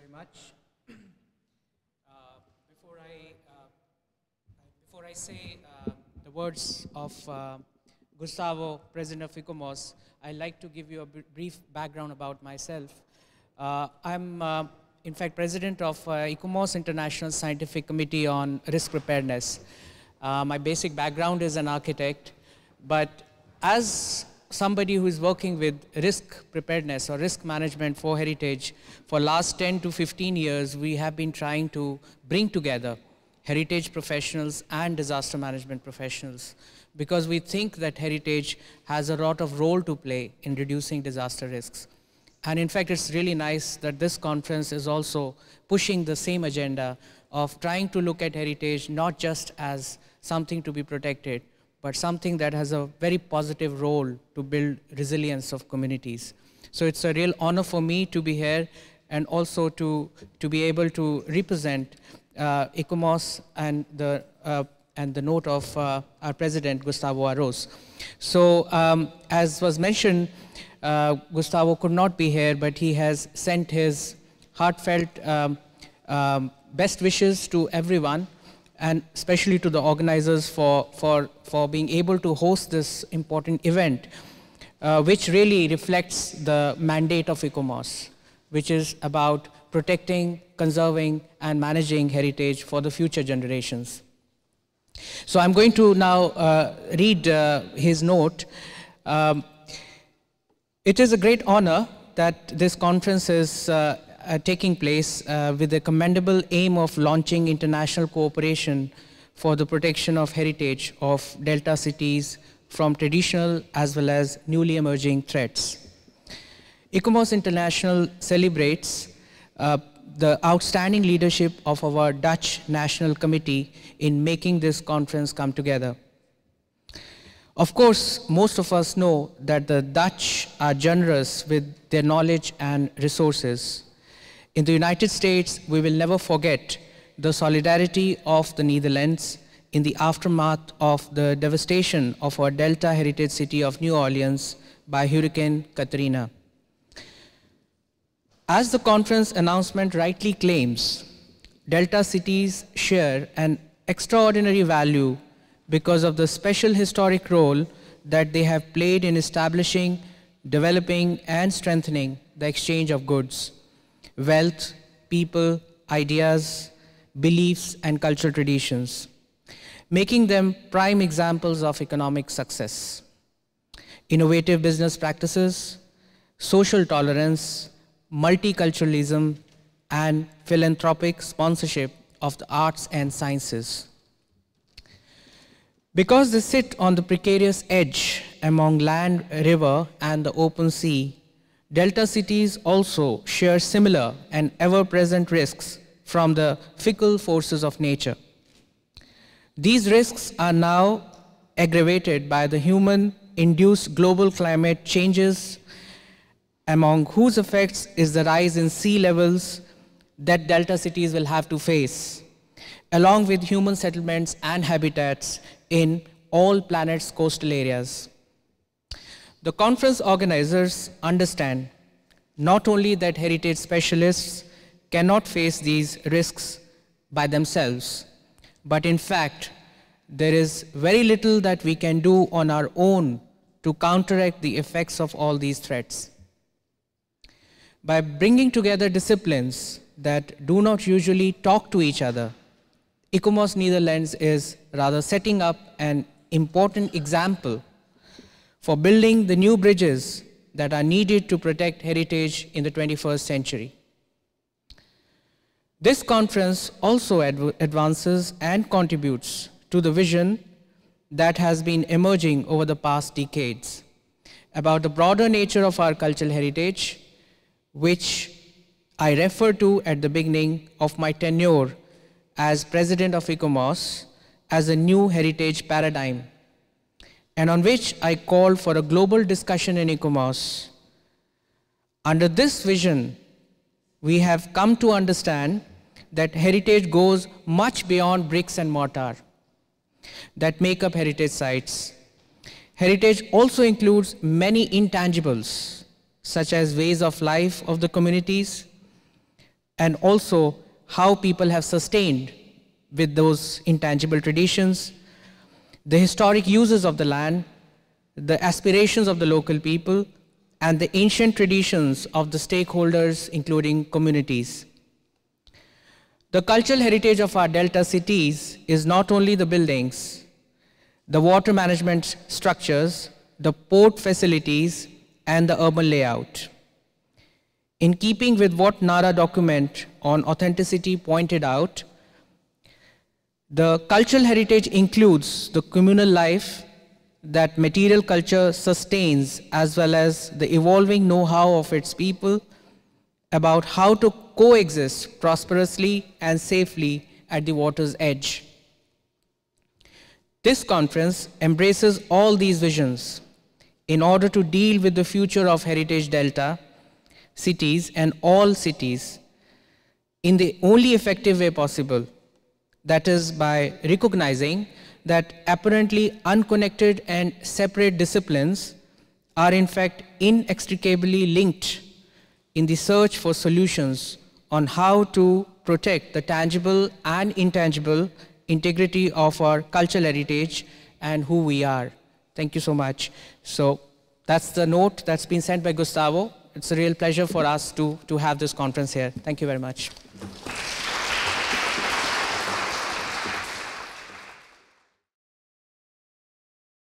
very much. Before I say the words of Gustavo, President of Icomos, I'd like to give you a brief background about myself. I'm, in fact, President of Icomos International Scientific Committee on Risk Preparedness. My basic background is an architect, but as somebody who is working with risk preparedness or risk management for heritage for last 10 to 15 years, we have been trying to bring together heritage professionals and disaster management professionals, because we think that heritage has a lot of role to play in reducing disaster risks. And in fact, it's really nice that this conference is also pushing the same agenda of trying to look at heritage not just as something to be protected, but something that has a very positive role to build resilience of communities. So it's a real honor for me to be here and also to be able to represent Icomos and the note of our president, Gustavo Araoz. So as was mentioned, Gustavo could not be here, but he has sent his heartfelt best wishes to everyone, and especially to the organizers for being able to host this important event, which really reflects the mandate of Icomos, which is about protecting, conserving, and managing heritage for the future generations. So I'm going to now read his note. It is a great honor that this conference is taking place with the commendable aim of launching international cooperation for the protection of heritage of Delta cities from traditional as well as newly emerging threats. Icomos International celebrates the outstanding leadership of our Dutch National Committee in making this conference come together. Of course, most of us know that the Dutch are generous with their knowledge and resources. In the United States, we will never forget the solidarity of the Netherlands in the aftermath of the devastation of our Delta heritage city of New Orleans by Hurricane Katrina. As the conference announcement rightly claims, Delta cities share an extraordinary value because of the special historic role that they have played in establishing, developing, and strengthening the exchange of goods, wealth, people, ideas, beliefs, and cultural traditions, making them prime examples of economic success, innovative business practices, social tolerance, multiculturalism, and philanthropic sponsorship of the arts and sciences. Because they sit on the precarious edge among land, river, and the open sea, Delta cities also share similar and ever-present risks from the fickle forces of nature. These risks are now aggravated by the human-induced global climate changes, among whose effects is the rise in sea levels that Delta cities will have to face, along with human settlements and habitats in all planet's coastal areas. The conference organizers understand not only that heritage specialists cannot face these risks by themselves, but in fact, there is very little that we can do on our own to counteract the effects of all these threats. By bringing together disciplines that do not usually talk to each other, Icomos Netherlands is rather setting up an important example for building the new bridges that are needed to protect heritage in the 21st century. This conference also advances and contributes to the vision that has been emerging over the past decades about the broader nature of our cultural heritage, which I referred to at the beginning of my tenure as President of Icomos as a new heritage paradigm, and on which I called for a global discussion in Icomos. Under this vision, we have come to understand that heritage goes much beyond bricks and mortar that make up heritage sites. Heritage also includes many intangibles, such as ways of life of the communities, and also how people have sustained with those intangible traditions, the historic uses of the land, the aspirations of the local people, and the ancient traditions of the stakeholders, including communities. The cultural heritage of our delta cities is not only the buildings, the water management structures, the port facilities, and the urban layout. In keeping with what NARA document on authenticity pointed out, the cultural heritage includes the communal life that material culture sustains, as well as the evolving know-how of its people about how to coexist prosperously and safely at the water's edge. This conference embraces all these visions in order to deal with the future of Heritage Delta cities and all cities in the only effective way possible, that is by recognizing that apparently unconnected and separate disciplines are in fact inextricably linked in the search for solutions on how to protect the tangible and intangible integrity of our cultural heritage and who we are. Thank you so much. So that's the note that's been sent by Gustavo. It's a real pleasure for us to have this conference here. Thank you very much.